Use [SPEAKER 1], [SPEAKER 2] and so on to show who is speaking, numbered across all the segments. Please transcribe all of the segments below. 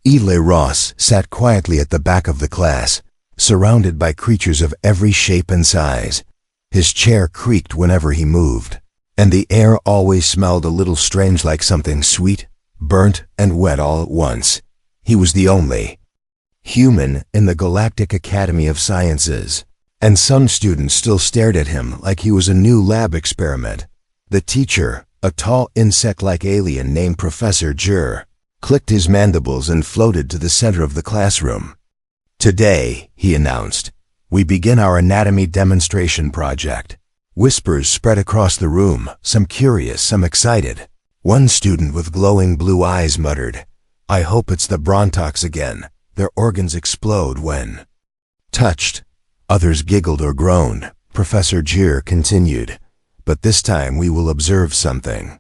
[SPEAKER 1] Eli Ross sat quietly at the back of the class, surrounded by creatures of every shape and size. His chair creaked whenever he moved, and the air always smelled a little strange, like something sweet, burnt, and wet all at once. He was the only human in the Galactic Academy of Sciences, and some students still stared at him like he was a new lab experiment. The teacher, a tall insect-like alien named Professor Jur, clicked his mandibles and floated to the center of the classroom. "Today," he announced, "we begin our anatomy demonstration project." Whispers spread across the room, some curious, some excited. One student with glowing blue eyes muttered, "I hope it's the Brontox again. Their organs explode when touched." Others giggled or groaned. Professor Jur continued, "But this time we will observe something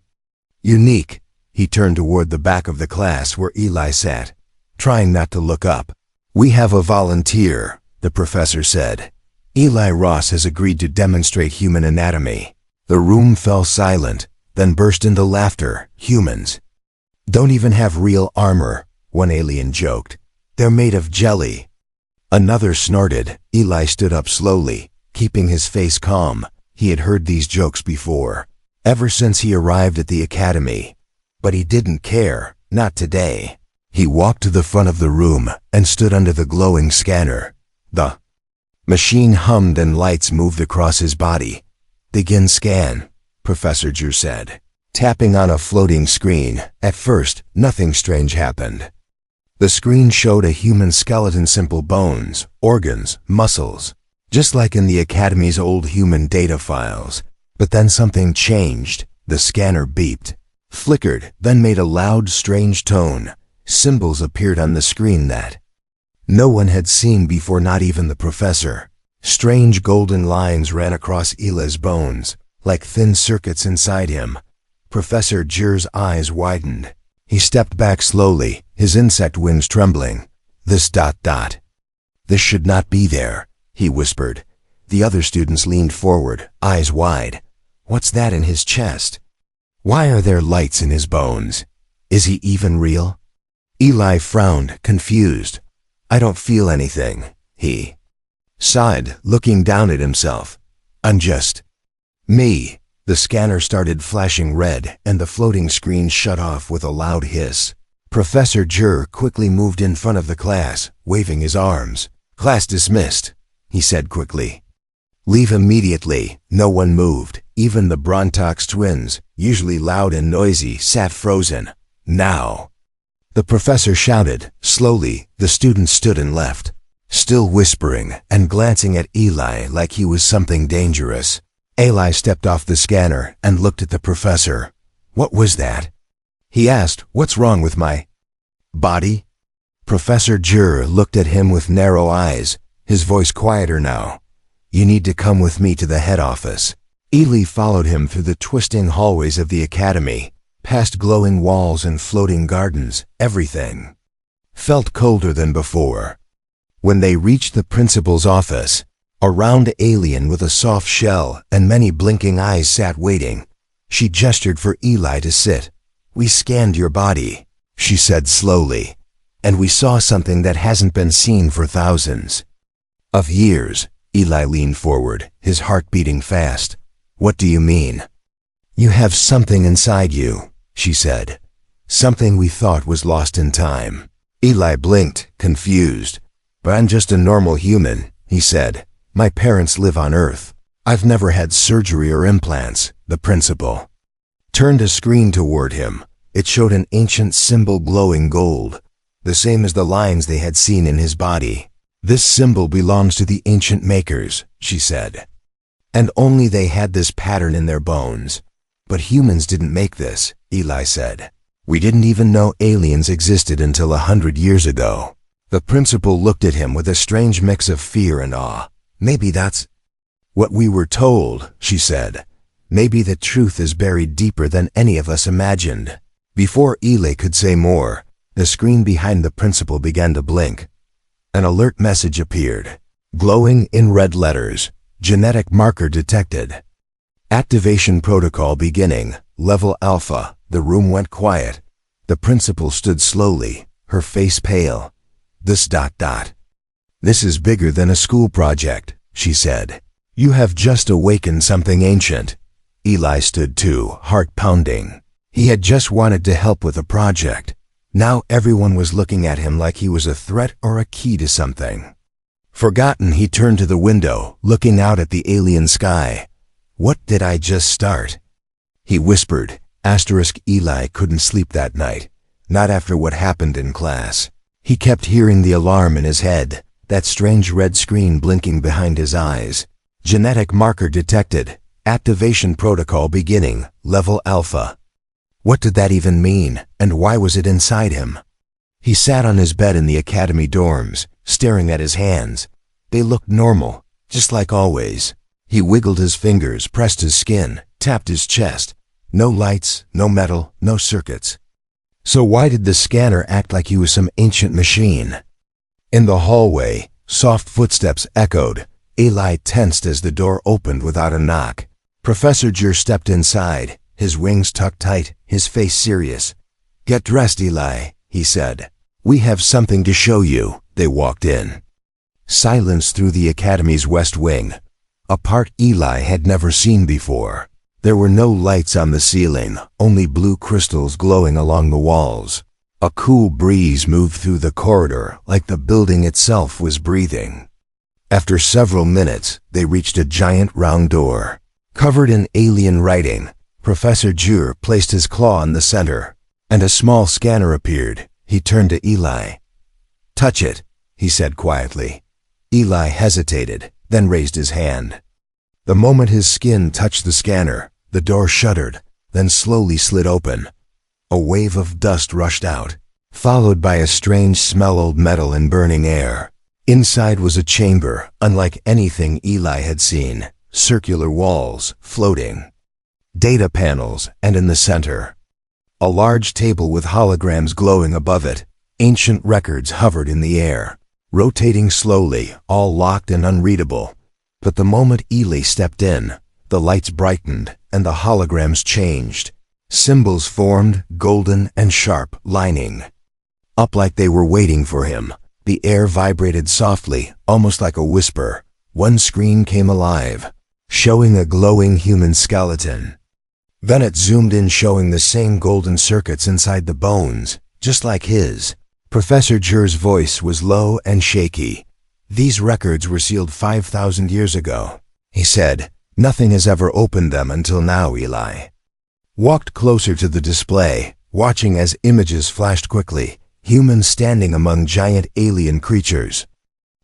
[SPEAKER 1] unique." He turned toward the back of the class where Eli sat, trying not to look up. "We have a volunteer," the professor said. "Eli Ross has agreed to demonstrate human anatomy." The room fell silent, then burst into laughter. "Humans don't even have real armor," one alien joked. "They're made of jelly." Another snorted. Eli stood up slowly, keeping his face calm. He had heard these jokes before, ever since he arrived at the academy. But he didn't care, not today. He walked to the front of the room and stood under the glowing scanner. The machine hummed and lights moved across his body. "Begin scan," Professor Jur said, tapping on a floating screen. At first, nothing strange happened. The screen showed a human skeleton, simple bones, organs, muscles, just like in the Academy's old human data files. But then something changed. The scanner beeped, flickered, then made a loud, strange tone. Symbols appeared on the screen that no one had seen before, not even the professor. Strange golden lines ran across Eli's bones, like thin circuits inside him. Professor Jur's eyes widened. He stepped back slowly, his insect wings trembling. This ... This should not be there," he whispered. The other students leaned forward, eyes wide. "What's that in his chest? Why are there lights in his bones? Is he even real?" Eli frowned, confused. "I don't feel anything," he sighed, looking down at himself. "I'm just me." The scanner started flashing red, and the floating screen shut off with a loud hiss. Professor Jur quickly moved in front of the class, waving his arms. "Class dismissed," he said quickly. "Leave immediately." No one moved. Even the Brontox twins, usually loud and noisy, sat frozen. "Now!" the professor shouted. Slowly, the students stood and left, still whispering and glancing at Eli like he was something dangerous. Eli stepped off the scanner and looked at the professor. "What was that?" he asked. "What's wrong with my body?" Professor Jur looked at him with narrow eyes, his voice quieter now. "You need to come with me to the head office." Eli followed him through the twisting hallways of the academy, past glowing walls and floating gardens. Everything felt colder than before. When they reached the principal's office, a round alien with a soft shell and many blinking eyes sat waiting. She gestured for Eli to sit. "We scanned your body," she said slowly, "and we saw something that hasn't been seen for thousands of years." Eli leaned forward, his heart beating fast. "What do you mean?" "You have something inside you," she said. "Something we thought was lost in time." Eli blinked, confused. "But I'm just a normal human," he said. "My parents live on Earth. I've never had surgery or implants." The principal turned a screen toward him. It showed an ancient symbol glowing gold, the same as the lines they had seen in his body. "This symbol belongs to the ancient makers," she said. "And only they had this pattern in their bones. But humans didn't make this," Eli said. "We didn't even know aliens existed until 100 years ago." The principal looked at him with a strange mix of fear and awe. "Maybe that's what we were told," she said. "Maybe the truth is buried deeper than any of us imagined." Before Eli could say more, the screen behind the principal began to blink. An alert message appeared, glowing in red letters. "Genetic marker detected. Activation protocol beginning. Level Alpha." The room went quiet. The principal stood slowly, her face pale. This ... This is bigger than a school project, she said. You have just awakened something ancient. Eli stood too, heart pounding. He had just wanted to help with a project. Now everyone was looking at him like he was a threat or a key to something. Forgotten, he turned to the window, looking out at the alien sky. What did I just start? He whispered. Eli couldn't sleep that night. Not after what happened in class. He kept hearing the alarm in his head, that strange red screen blinking behind his eyes. Genetic marker detected. Activation protocol beginning, level alpha. What did that even mean, and why was it inside him? He sat on his bed in the academy dorms, staring at his hands. They looked normal, just like always. He wiggled his fingers, pressed his skin, tapped his chest. No lights, no metal, no circuits. So why did the scanner act like he was some ancient machine? In the hallway, soft footsteps echoed. Eli tensed as the door opened without a knock. Professor Jur stepped inside, his wings tucked tight, his face serious. Get dressed, Eli, he said. We have something to show you. They walked in. Silence through the academy's west wing. A part Eli had never seen before. There were no lights on the ceiling, only blue crystals glowing along the walls. A cool breeze moved through the corridor like the building itself was breathing. After several minutes, they reached a giant round door. Covered in alien writing, Professor Jur placed his claw in the center, and a small scanner appeared. He turned to Eli. Touch it, he said quietly. Eli hesitated, then raised his hand. The moment his skin touched the scanner, the door shuddered, then slowly slid open. A wave of dust rushed out, followed by a strange smell of metal and burning air. Inside was a chamber, unlike anything Eli had seen. Circular walls, floating. Data panels, and in the center, a large table with holograms glowing above it. Ancient records hovered in the air, rotating slowly, all locked and unreadable. But the moment Eli stepped in, the lights brightened, and the holograms changed. Symbols formed, golden and sharp, lining up like they were waiting for him. The air vibrated softly, almost like a whisper. One screen came alive, showing a glowing human skeleton. Then it zoomed in, showing the same golden circuits inside the bones, just like his. Professor Jur's voice was low and shaky. These records were sealed 5,000 years ago, he said. Nothing has ever opened them until now. Eli walked closer to the display, watching as images flashed quickly. Humans standing among giant alien creatures,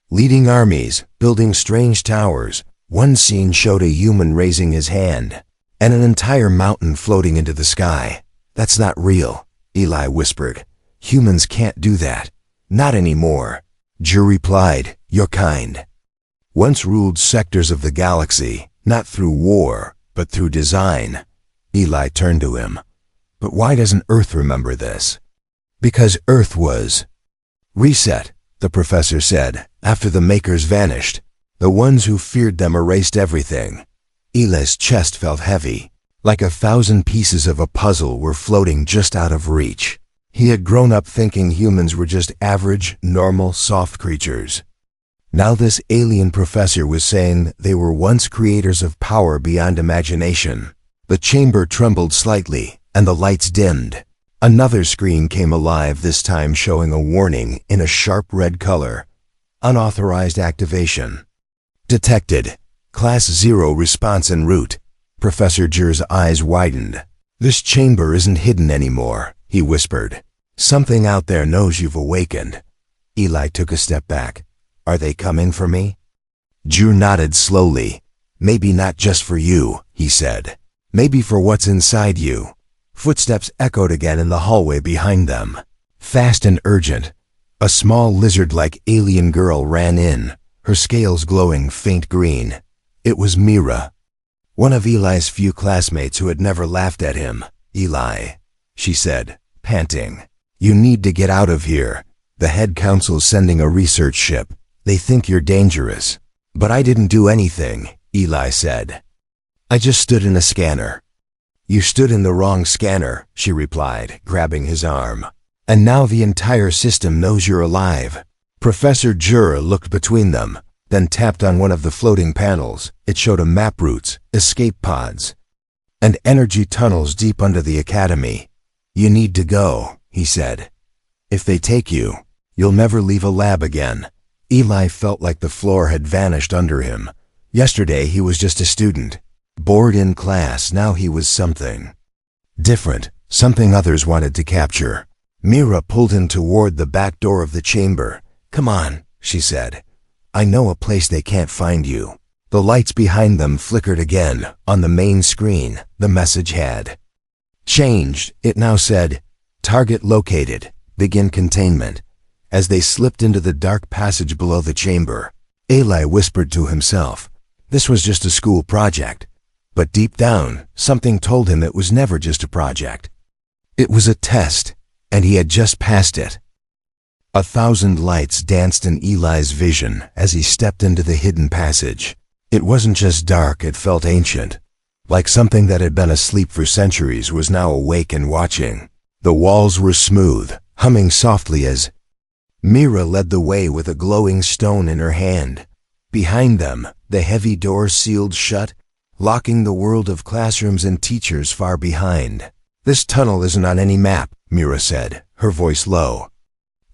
[SPEAKER 1] leading armies, building strange towers. One scene showed a human raising his hand, and an entire mountain floating into the sky. That's not real, Eli whispered. Humans can't do that. Not anymore. Jur replied, your kind once ruled sectors of the galaxy, not through war, but through design. Eli turned to him. But why doesn't Earth remember this? Because Earth was reset, the professor said, after the makers vanished. The ones who feared them erased everything. Eli's chest felt heavy, like 1,000 pieces of a puzzle were floating just out of reach. He had grown up thinking humans were just average, normal, soft creatures. Now this alien professor was saying they were once creators of power beyond imagination. The chamber trembled slightly, and the lights dimmed. Another screen came alive, this time showing a warning in a sharp red color. Unauthorized activation detected. Class 0 response en route. Professor Jur's eyes widened. This chamber isn't hidden anymore, he whispered. Something out there knows you've awakened. Eli took a step back. Are they coming for me? Jur nodded slowly. Maybe not just for you, he said. Maybe for what's inside you. Footsteps echoed again in the hallway behind them. Fast and urgent. A small lizard-like alien girl ran in, her scales glowing faint green. It was Mira, one of Eli's few classmates who had never laughed at him. Eli, she said, panting. You need to get out of here. The head council's sending a research ship. They think you're dangerous. But I didn't do anything, Eli said. I just stood in a scanner. You stood in the wrong scanner, she replied, grabbing his arm. And now the entire system knows you're alive. Professor Jura looked between them, then tapped on one of the floating panels. It showed a map routes, escape pods, and energy tunnels deep under the academy. You need to go, he said. If they take you, you'll never leave a lab again. Eli felt like the floor had vanished under him. Yesterday he was just a student, bored in class. Now he was something different, something others wanted to capture. Mira pulled him toward the back door of the chamber. Come on, she said. I know a place they can't find you. The lights behind them flickered again. On the main screen, the message had changed. It now said, "Target located. Begin containment." As they slipped into the dark passage below the chamber, Eli whispered to himself, this was just a school project. But deep down, something told him it was never just a project. It was a test, and he had just passed it. 1,000 lights danced in Eli's vision as he stepped into the hidden passage. It wasn't just dark, it felt ancient. Like something that had been asleep for centuries was now awake and watching. The walls were smooth, humming softly as Mira led the way with a glowing stone in her hand. Behind them, the heavy doors sealed shut, locking the world of classrooms and teachers far behind. This tunnel isn't on any map, Mira said, her voice low.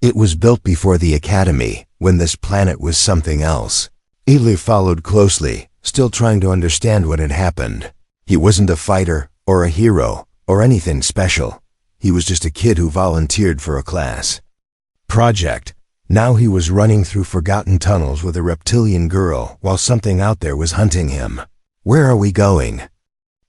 [SPEAKER 1] It was built before the academy, when this planet was something else. Eli followed closely, still trying to understand what had happened. He wasn't a fighter, or a hero, or anything special. He was just a kid who volunteered for a class project. Now he was running through forgotten tunnels with a reptilian girl while something out there was hunting him. Where are we going?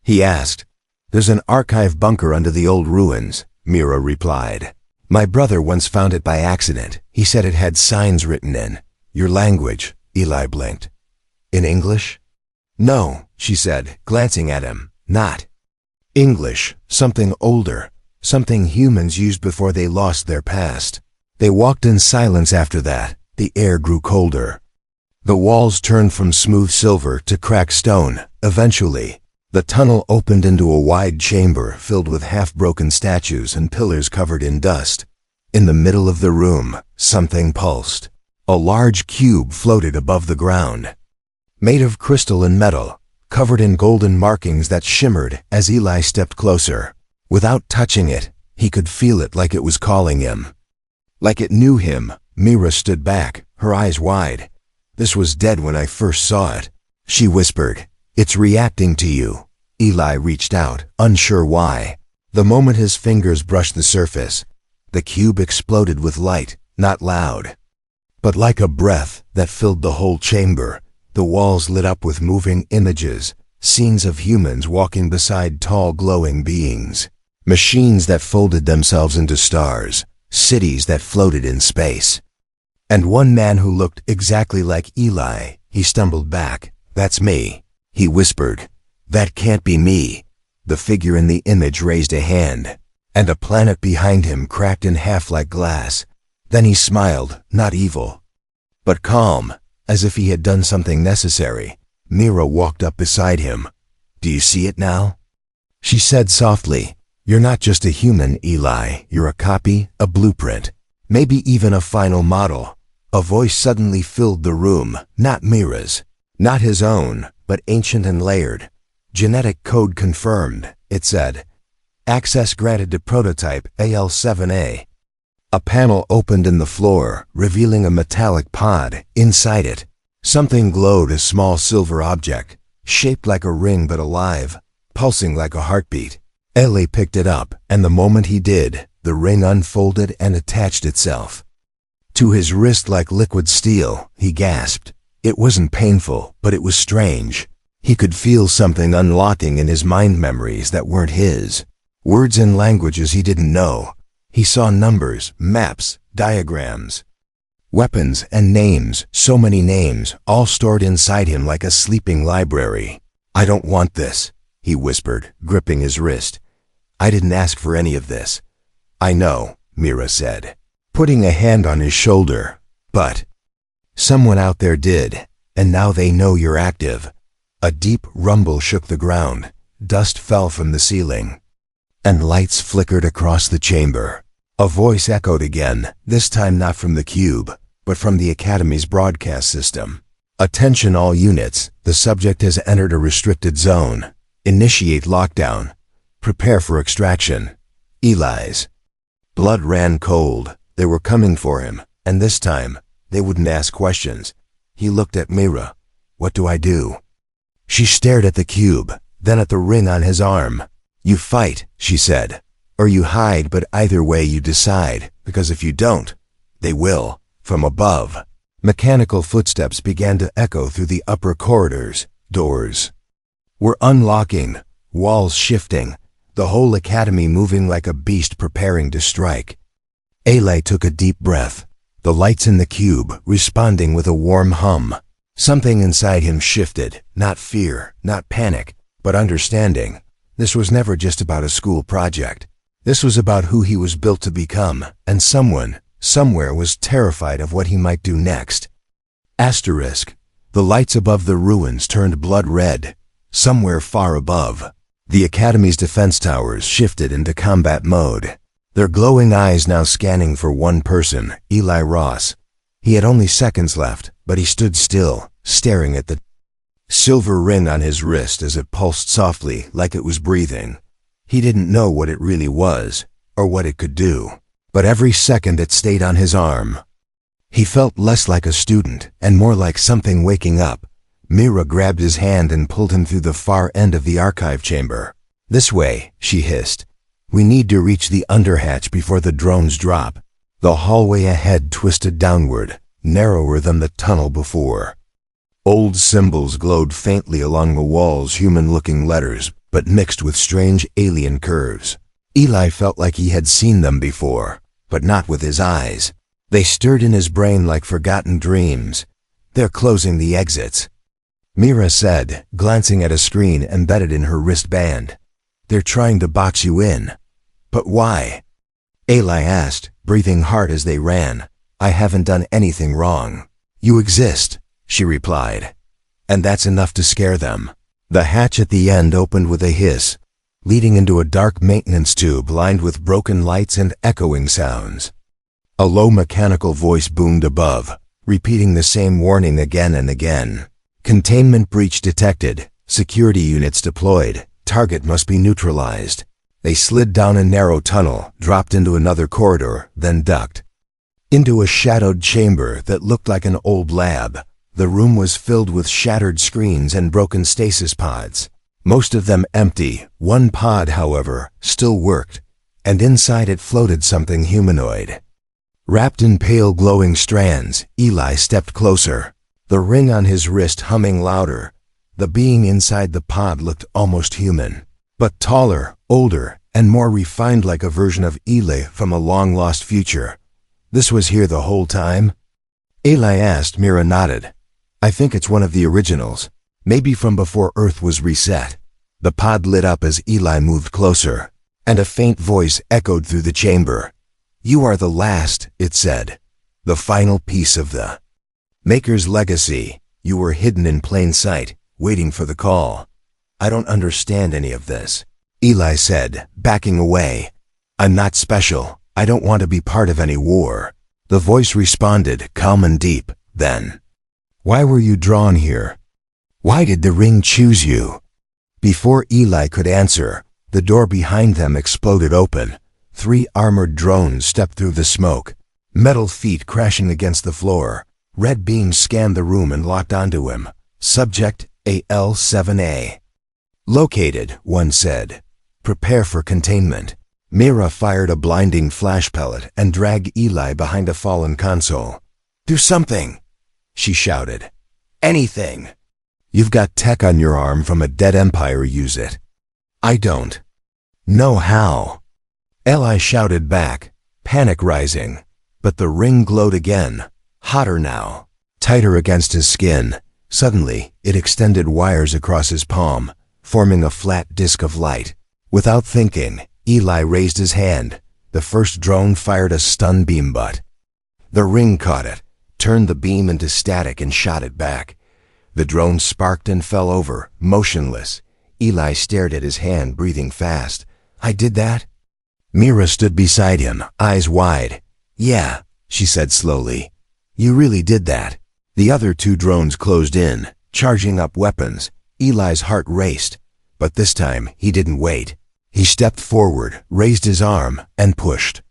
[SPEAKER 1] He asked. There's an archive bunker under the old ruins, Mira replied. My brother once found it by accident. He said it had signs written in your language. Eli blinked. In English? No, she said, glancing at him. Not English, something older, something humans used before they lost their past. They walked in silence after that. The air grew colder. The walls turned from smooth silver to cracked stone. Eventually, the tunnel opened into a wide chamber filled with half-broken statues and pillars covered in dust. In the middle of the room, something pulsed. A large cube floated above the ground, made of crystal and metal, covered in golden markings that shimmered as Eli stepped closer. Without touching it, he could feel it like it was calling him. Like it knew him. Mira stood back, her eyes wide. This was dead when I first saw it, she whispered. It's reacting to you. Eli reached out, unsure why. The moment his fingers brushed the surface, the cube exploded with light, not loud, but like a breath that filled the whole chamber. The walls lit up with moving images, scenes of humans walking beside tall glowing beings, machines that folded themselves into stars, cities that floated in space. And one man who looked exactly like Eli. He stumbled back. That's me, he whispered. That can't be me. The figure in the image raised a hand, and a planet behind him cracked in half like glass. Then he smiled, not evil, but calm, as if he had done something necessary. Mira walked up beside him. Do you see it now? She said softly. You're not just a human, Eli. You're a copy, a blueprint, maybe even a final model. A voice suddenly filled the room, not Mira's, not his own, but ancient and layered. Genetic code confirmed, it said. Access granted to prototype AL7A. A panel opened in the floor, revealing a metallic pod. Inside it, something glowed, a small silver object, shaped like a ring but alive, pulsing like a heartbeat. Eli picked it up, and the moment he did, the ring unfolded and attached itself to his wrist like liquid steel. He gasped. It wasn't painful, but it was strange. He could feel something unlocking in his mind, memories that weren't his, words and languages he didn't know. He saw numbers, maps, diagrams, weapons, and names, so many names, all stored inside him like a sleeping library. I don't want this, he whispered, gripping his wrist. I didn't ask for any of this. I know, Mira said, putting a hand on his shoulder. But someone out there did, and now they know you're active. A deep rumble shook the ground. Dust fell from the ceiling, and lights flickered across the chamber. A voice echoed again, this time not from the cube, but from the Academy's broadcast system. Attention all units, the subject has entered a restricted zone. Initiate lockdown. Prepare for extraction. Eli's. Blood ran cold. They were coming for him, and this time, they wouldn't ask questions. He looked at Mira. What do I do? She stared at the cube, then at the ring on his arm. You fight, she said. Or you hide, but either way you decide, because if you don't, they will, from above. Mechanical footsteps began to echo through the upper corridors. Doors were unlocking, walls shifting, the whole academy moving like a beast preparing to strike. Eli took a deep breath, the lights in the cube responding with a warm hum. Something inside him shifted, not fear, not panic, but understanding. This was never just about a school project. This was about who he was built to become, and someone, somewhere was terrified of what he might do next. Asterisk. The lights above the ruins turned blood red. Somewhere far above, the Academy's defense towers shifted into combat mode, their glowing eyes now scanning for one person, Eli Ross. He had only seconds left, but he stood still, staring at the silver ring on his wrist as it pulsed softly like it was breathing. He didn't know what it really was, or what it could do, but every second it stayed on his arm. He felt less like a student, and more like something waking up. Mira grabbed his hand and pulled him through the far end of the archive chamber. This way, she hissed. We need to reach the underhatch before the drones drop. The hallway ahead twisted downward, narrower than the tunnel before. Old symbols glowed faintly along the walls, human-looking letters, but mixed with strange alien curves. Eli felt like he had seen them before, but not with his eyes. They stirred in his brain like forgotten dreams. They're closing the exits, Mira said, glancing at a screen embedded in her wristband. They're trying to box you in. But why? Eli asked, breathing hard as they ran. I haven't done anything wrong. You exist, she replied. And that's enough to scare them. The hatch at the end opened with a hiss, leading into a dark maintenance tube lined with broken lights and echoing sounds. A low mechanical voice boomed above, repeating the same warning again and again. Containment breach detected. Security units deployed. Target must be neutralized. They slid down a narrow tunnel, dropped into another corridor, then ducked into a shadowed chamber that looked like an old lab. The room was filled with shattered screens and broken stasis pods, most of them empty. One pod, however, still worked, and inside it floated something humanoid. Wrapped in pale glowing strands, Eli stepped closer, the ring on his wrist humming louder. The being inside the pod looked almost human, but taller, older, and more refined, like a version of Eli from a long-lost future. This was here the whole time? Eli asked. Mira nodded. I think it's one of the originals, maybe from before Earth was reset. The pod lit up as Eli moved closer, and a faint voice echoed through the chamber. You are the last, it said. The final piece of the Maker's legacy. You were hidden in plain sight, waiting for the call. I don't understand any of this, Eli said, backing away. I'm not special. I don't want to be part of any war. The voice responded, calm and deep, then. Why were you drawn here? Why did the ring choose you? Before Eli could answer, the door behind them exploded open. 3 armored drones stepped through the smoke, metal feet crashing against the floor. Red beams scanned the room and locked onto him. Subject AL-7A. Located, one said. Prepare for containment. Mira fired a blinding flash pellet and dragged Eli behind a fallen console. Do something, she shouted. Anything. You've got tech on your arm from a dead empire. Use it. I don't know how. Eli shouted back, panic rising. But the ring glowed again, hotter now, tighter against his skin. Suddenly, it extended wires across his palm, forming a flat disk of light. Without thinking, Eli raised his hand. The first drone fired a stun beam, but the ring caught it, turned the beam into static and shot it back. The drone sparked and fell over, motionless. Eli stared at his hand, breathing fast. I did that? Mira stood beside him, eyes wide. "Yeah," she said slowly. "You really did that." The other two drones closed in, charging up weapons. Eli's heart raced, but this time he didn't wait. He stepped forward, raised his arm, and pushed.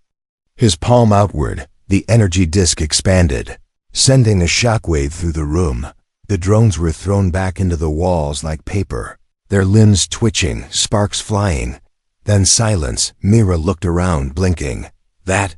[SPEAKER 1] His palm outward, the energy disk expanded, sending a shockwave through the room. The drones were thrown back into the walls like paper, their limbs twitching, sparks flying. Then silence. Mira looked around, blinking. "That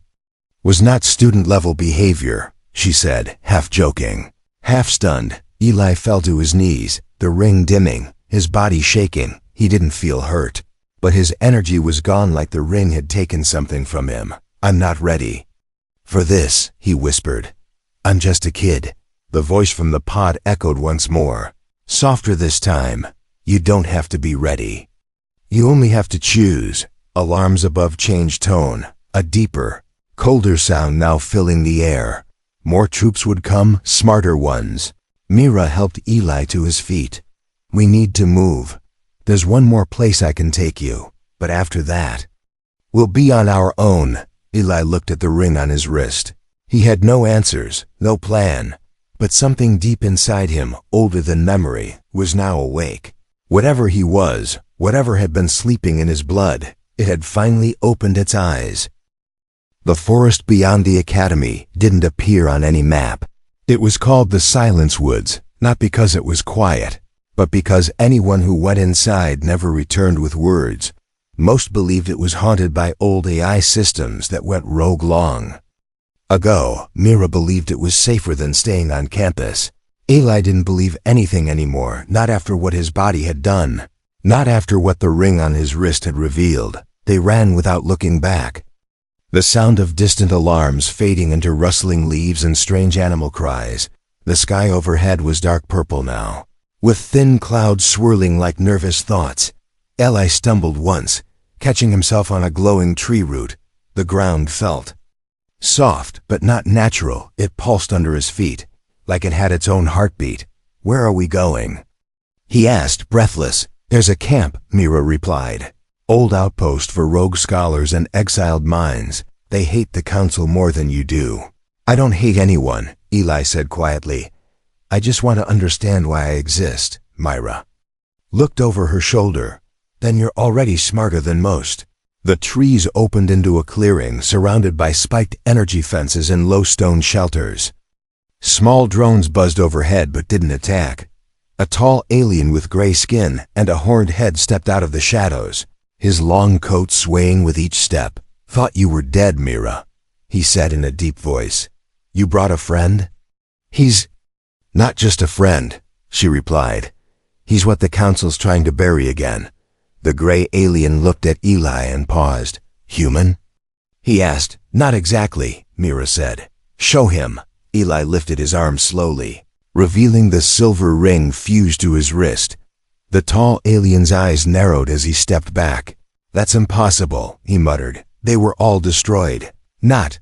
[SPEAKER 1] was not student-level behavior," she said, half joking. Half stunned, Eli fell to his knees, the ring dimming, his body shaking. He didn't feel hurt, but his energy was gone like the ring had taken something from him. "I'm not ready for this," he whispered. "I'm just a kid." The voice from the pod echoed once more, softer this time. "You don't have to be ready. You only have to choose." Alarms above changed tone, a deeper, colder sound now filling the air. More troops would come, smarter ones. Mira helped Eli to his feet. "We need to move. There's one more place I can take you, but after that, we'll be on our own." Eli looked at the ring on his wrist. He had no answers, no plan, but something deep inside him, older than memory, was now awake. Whatever he was, whatever had been sleeping in his blood, it had finally opened its eyes. The forest beyond the academy didn't appear on any map. It was called the Silence Woods, not because it was quiet, but because anyone who went inside never returned with words. Most believed it was haunted by old AI systems that went rogue long ago. Mira believed it was safer than staying on campus. Eli didn't believe anything anymore, not after what his body had done, not after what the ring on his wrist had revealed. They ran without looking back. The sound of distant alarms fading into rustling leaves and strange animal cries. The sky overhead was dark purple now, with thin clouds swirling like nervous thoughts. Eli stumbled once, catching himself on a glowing tree root. The ground felt soft, but not natural. It pulsed under his feet, like it had its own heartbeat. "Where are we going?" he asked, breathless. "There's a camp," Mira replied. "Old outpost for rogue scholars and exiled minds. They hate the council more than you do." "I don't hate anyone," Eli said quietly. "I just want to understand why I exist." Mira looked over her shoulder. "Then you're already smarter than most." The trees opened into a clearing surrounded by spiked energy fences and low stone shelters. Small drones buzzed overhead but didn't attack. A tall alien with gray skin and a horned head stepped out of the shadows, his long coat swaying with each step. "Thought you were dead, Mira," he said in a deep voice. "You brought a friend?" "He's not just a friend," she replied. "He's what the council's trying to bury again." The gray alien looked at Eli and paused. "Human?" he asked. "Not exactly," Mira said. "Show him." Eli lifted his arm slowly, revealing the silver ring fused to his wrist. The tall alien's eyes narrowed as he stepped back. "That's impossible," he muttered. "They were all destroyed." "Not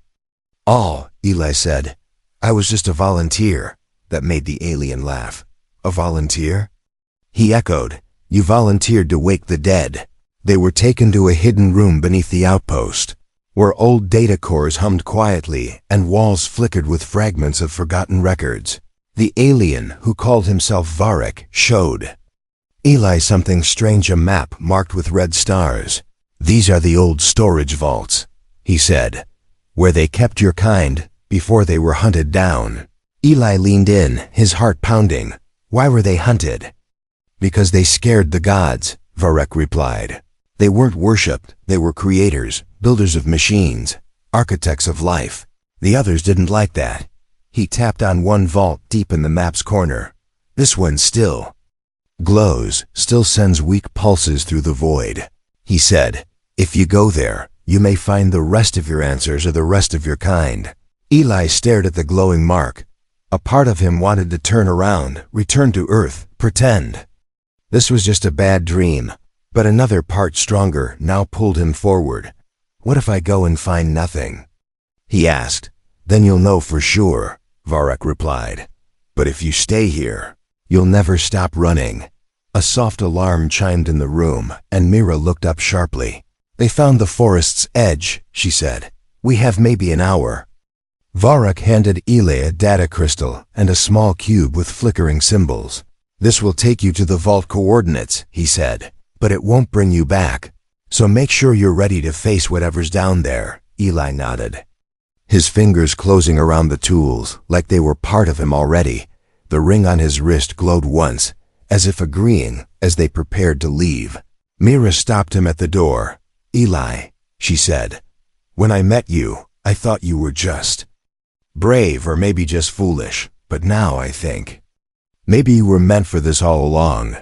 [SPEAKER 1] all," Eli said. "I was just a volunteer." That made the alien laugh. "A volunteer?" he echoed. "You volunteered to wake the dead." They were taken to a hidden room beneath the outpost, where old data cores hummed quietly and walls flickered with fragments of forgotten records. The alien, who called himself Varric, showed Eli something strange, a map marked with red stars. "These are the old storage vaults," he said, "where they kept your kind before they were hunted down." Eli leaned in, his heart pounding. "Why were they hunted?" "Because they scared the gods," Varric replied. "They weren't worshipped, they were creators, builders of machines, architects of life. The others didn't like that." He tapped on one vault deep in the map's corner. "This one still glows, still sends weak pulses through the void," he said. "If you go there, you may find the rest of your answers or the rest of your kind." Eli stared at the glowing mark. A part of him wanted to turn around, return to Earth, pretend this was just a bad dream, but another part, stronger, now pulled him forward. "What if I go and find nothing?" he asked. "Then you'll know for sure," Varric replied. "But if you stay here, you'll never stop running." A soft alarm chimed in the room, and Mira looked up sharply. They found the forest's edge, she said. We have maybe an hour. Varrock handed Eli a data crystal and a small cube with flickering symbols. This will take you to the vault coordinates, he said, but it won't bring you back. So make sure you're ready to face whatever's down there. Eli nodded, his fingers closing around the tools like they were part of him already. The ring on his wrist glowed once, as if agreeing as they prepared to leave. Mira stopped him at the door. Eli, she said, when I met you, I thought you were just brave or maybe just foolish, but now I think maybe you were meant for this all along.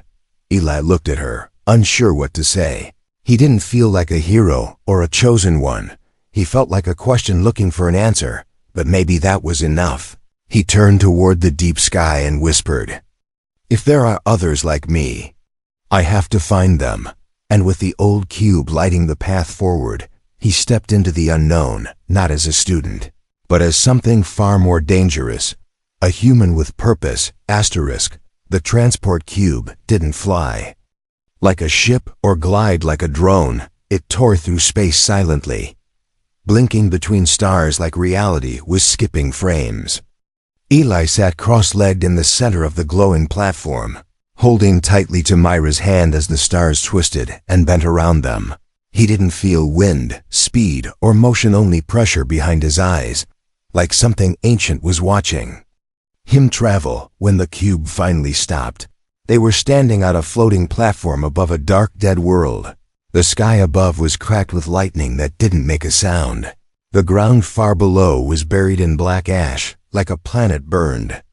[SPEAKER 1] Eli looked at her, unsure what to say. He didn't feel like a hero or a chosen one. He felt like a question looking for an answer, but maybe that was enough. He turned toward the deep sky and whispered, if there are others like me, I have to find them. And with the old cube lighting the path forward, he stepped into the unknown, not as a student, but as something far more dangerous. A human with purpose, asterisk. The transport cube didn't fly like a ship or glide like a drone. It tore through space silently, blinking between stars like reality was skipping frames. Eli sat cross-legged in the center of the glowing platform, holding tightly to Myra's hand as the stars twisted and bent around them. He didn't feel wind, speed, or motion, only pressure behind his eyes, like something ancient was watching him travel. When the cube finally stopped, they were standing on a floating platform above a dark, dead world. The sky above was cracked with lightning that didn't make a sound. The ground far below was buried in black ash, like a planet burned.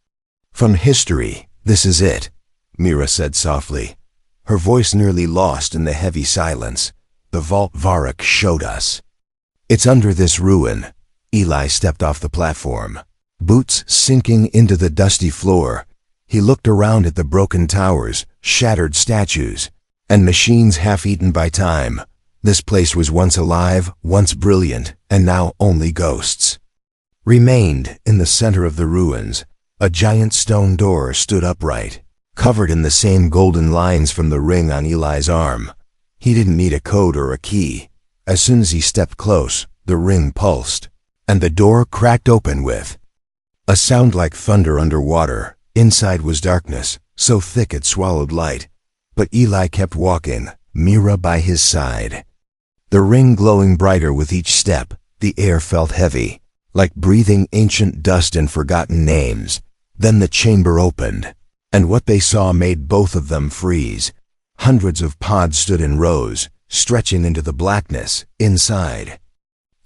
[SPEAKER 1] From history, this is it, Mira said softly, her voice nearly lost in the heavy silence. The vault Varrock showed us. It's under this ruin. Eli stepped off the platform, boots sinking into the dusty floor. He looked around at the broken towers, shattered statues, and machines half-eaten by time. This place was once alive, once brilliant, and now only ghosts remained. In the center of the ruins, a giant stone door stood upright, covered in the same golden lines from the ring on Eli's arm. He didn't need a code or a key. As soon as he stepped close, the ring pulsed, and the door cracked open with a sound like thunder underwater. Inside was darkness, so thick it swallowed light. But Eli kept walking, Mira by his side, the ring glowing brighter with each step. The air felt heavy, like breathing ancient dust and forgotten names. Then the chamber opened, and what they saw made both of them freeze. Hundreds of pods stood in rows, stretching into the blackness inside.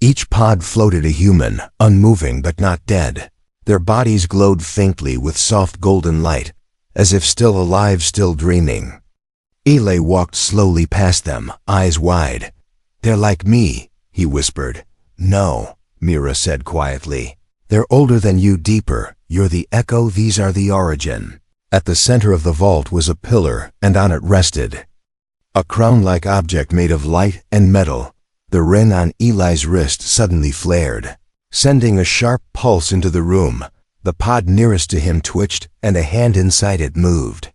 [SPEAKER 1] Each pod floated a human, unmoving but not dead. Their bodies glowed faintly with soft golden light, as if still alive, still dreaming. Eli walked slowly past them, eyes wide. They're like me, he whispered. No, Mira said quietly. They're older than you, deeper. You're the echo, these are the origin. At the center of the vault was a pillar, and on it rested a crown-like object made of light and metal. The ring on Eli's wrist suddenly flared, sending a sharp pulse into the room. The pod nearest to him twitched, and a hand inside it moved.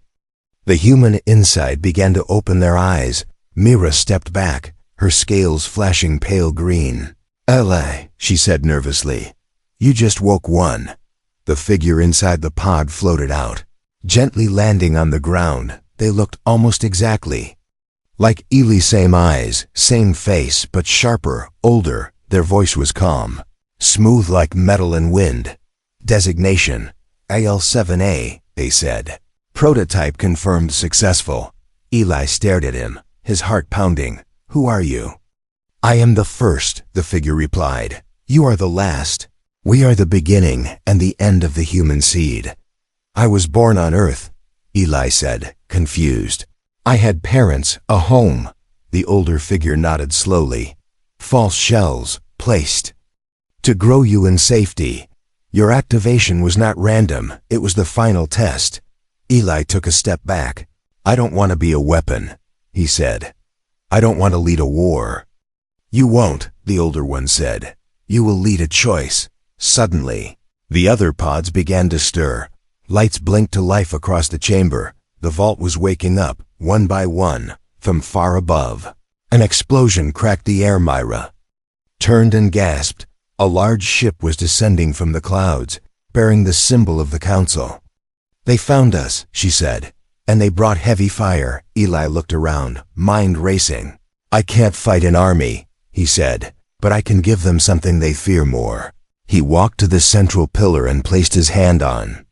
[SPEAKER 1] The human inside began to open their eyes. Mira stepped back, her scales flashing pale green. Eli, she said nervously, you just woke one. The figure inside the pod floated out, gently landing on the ground. They looked almost exactly like Eli, same eyes, same face, but sharper, older. Their voice was calm, smooth like metal and wind. Designation, AL7A, they said. Prototype confirmed successful. Eli stared at him, his heart pounding. Who are you? I am the first, the figure replied. You are the last. We are the beginning and the end of the human seed. I was born on Earth, Eli said, confused. I had parents, a home. The older figure nodded slowly. False shells, placed to grow you in safety. Your activation was not random, it was the final test. Eli took a step back. I don't want to be a weapon, he said. I don't want to lead a war. You won't, the older one said. You will lead a choice. Suddenly, the other pods began to stir. Lights blinked to life across the chamber. The vault was waking up, one by one, from far above. An explosion cracked the air. Myra turned and gasped. A large ship was descending from the clouds, bearing the symbol of the council. "They found us," she said, "and they brought heavy fire." Eli looked around, mind racing. "I can't fight an army," he said, "but I can give them something they fear more." He walked to the central pillar and placed his hand on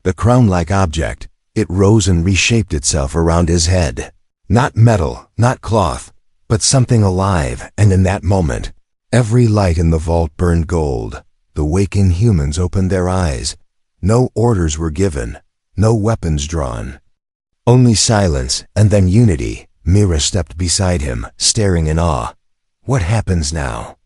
[SPEAKER 1] the crown-like object. It rose and reshaped itself around his head. Not metal, not cloth, but something alive, and in that moment, every light in the vault burned gold. The waking humans opened their eyes. No orders were given, no weapons drawn. Only silence, and then unity. Mira stepped beside him, staring in awe. "What happens now?"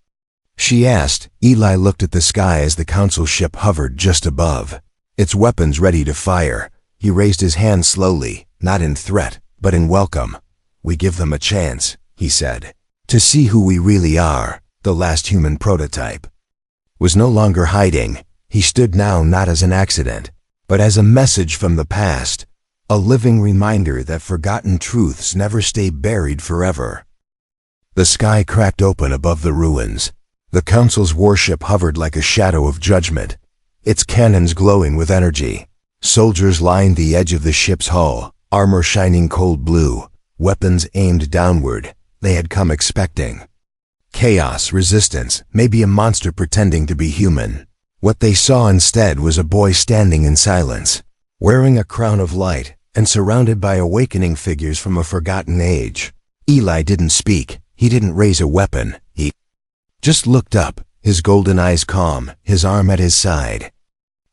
[SPEAKER 1] she asked. Eli looked at the sky as the council ship hovered just above, its weapons ready to fire. He raised his hand slowly, not in threat, but in welcome. "We give them a chance," he said, "to see who we really are." The last human prototype was no longer hiding. He stood now not as an accident, but as a message from the past, a living reminder that forgotten truths never stay buried forever. The sky cracked open above the ruins. The council's warship hovered like a shadow of judgment, its cannons glowing with energy. Soldiers lined the edge of the ship's hull, armor shining cold blue, weapons aimed downward. They had come expecting chaos, resistance, maybe a monster pretending to be human. What they saw instead was a boy standing in silence, wearing a crown of light, and surrounded by awakening figures from a forgotten age. Eli didn't speak. He didn't raise a weapon. He just looked up, his golden eyes calm, his arm at his side,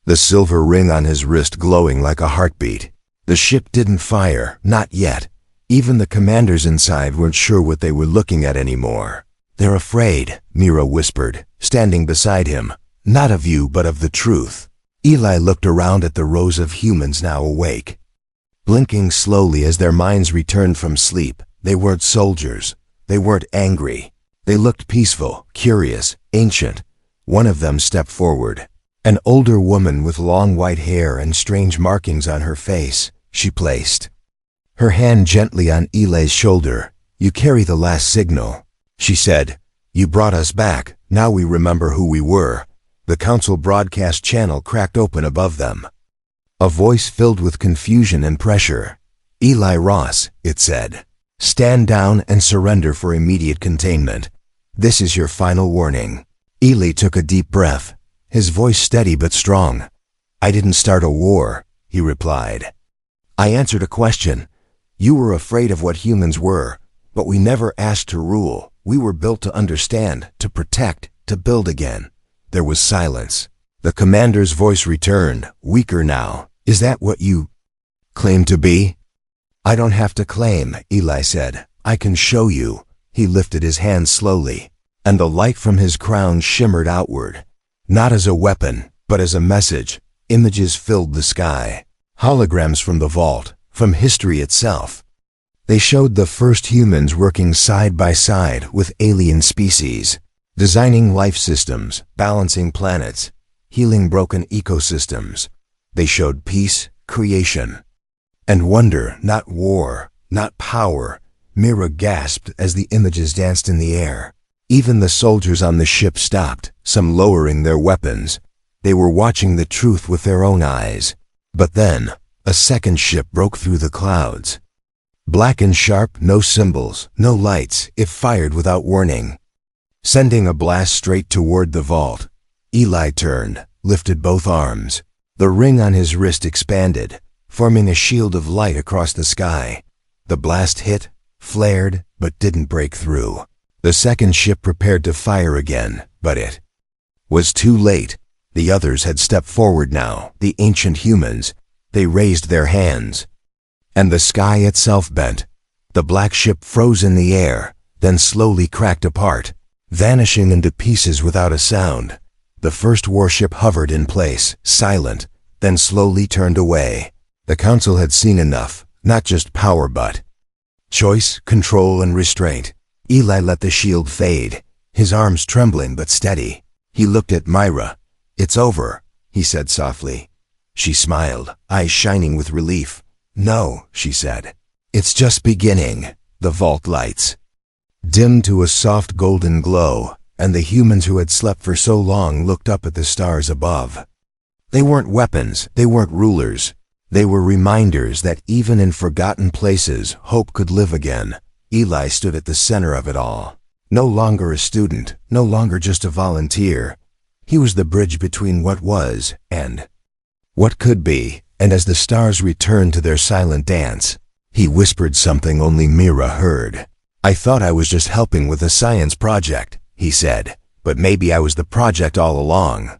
[SPEAKER 1] the silver ring on his wrist glowing like a heartbeat. The ship didn't fire, not yet. Even the commanders inside weren't sure what they were looking at anymore. "They're afraid," Mira whispered, standing beside him. "Not of you, but of the truth." Eli looked around at the rows of humans now awake, blinking slowly as their minds returned from sleep. They weren't soldiers. They weren't angry. They looked peaceful, curious, ancient. One of them stepped forward. An older woman with long white hair and strange markings on her face. She placed her hand gently on Eli's shoulder. "You carry the last signal," she said. "You brought us back. Now we remember who we were." The council broadcast channel cracked open above them. A voice filled with confusion and pressure. "Eli Ross," it said. "Stand down and surrender for immediate containment. This is your final warning." Eli took a deep breath, his voice steady but strong. "I didn't start a war," he replied. "I answered a question. You were afraid of what humans were, but we never asked to rule. We were built to understand, to protect, to build again." There was silence. The commander's voice returned, weaker now. "Is that what you claim to be?" "I don't have to claim," Eli said. "I can show you." He lifted his hand slowly, and the light from his crown shimmered outward. Not as a weapon, but as a message. Images filled the sky. Holograms from the vault, from history itself. They showed the first humans working side by side with alien species, designing life systems, balancing planets, healing broken ecosystems. They showed peace, creation, and wonder, not war, not power. Mira gasped as the images danced in the air. Even the soldiers on the ship stopped, some lowering their weapons. They were watching the truth with their own eyes. But then, a second ship broke through the clouds. Black and sharp, no symbols, no lights. It fired without warning, sending a blast straight toward the vault. Eli turned, lifted both arms. The ring on his wrist expanded, forming a shield of light across the sky. The blast hit, flared, but didn't break through. The second ship prepared to fire again, but it was too late. The others had stepped forward now, the ancient humans. They raised their hands, and the sky itself bent. The black ship froze in the air, then slowly cracked apart, vanishing into pieces without a sound. The first warship hovered in place, silent, then slowly turned away. The council had seen enough, not just power but choice, control, and restraint. Eli let the shield fade, his arms trembling but steady. He looked at Myra. "It's over," he said softly. She smiled, eyes shining with relief. "No," she said. "It's just beginning." The vault lights dimmed to a soft golden glow, and the humans who had slept for so long looked up at the stars above. They weren't weapons, they weren't rulers. They were reminders that even in forgotten places, hope could live again. Eli stood at the center of it all. No longer a student, no longer just a volunteer. He was the bridge between what was and what could be, and as the stars returned to their silent dance, he whispered something only Mira heard. "I thought I was just helping with a science project," he said, "but maybe I was the project all along."